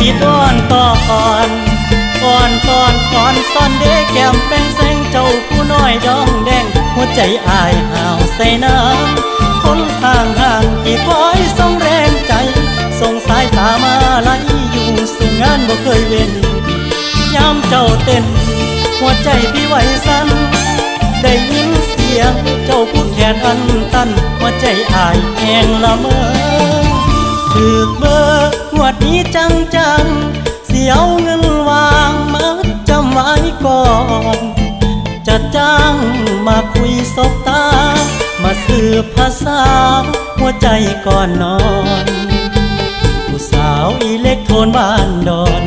ดีดอ้อนต่ออ่อนอ่อนตอนอ่อนซ่อนเด้แก้มแป้งแสงเจ้าผู้น้อยดองแดงหัวใจอายห่าวใส่น้ำคนห่างห่างที่คอยส่งแรงใจส่งสายตามาไล่อยู่สู่งานบ่เคยเว้นยามเจ้าเต้นหัวใจพี่ไหวสั่นได้ยินเสียงเจ้าพูดแขนอันตันหัวใจอายแห้งละเมอถือเบอร์งวดนี้จังจังเสียวเงินวางมาจำไว้ก่อนจะจ้างมาคุยสบตามาสืบภาษาหัวใจก่อนนอนผู้สาวอิเล็กโทรนบ้านดอน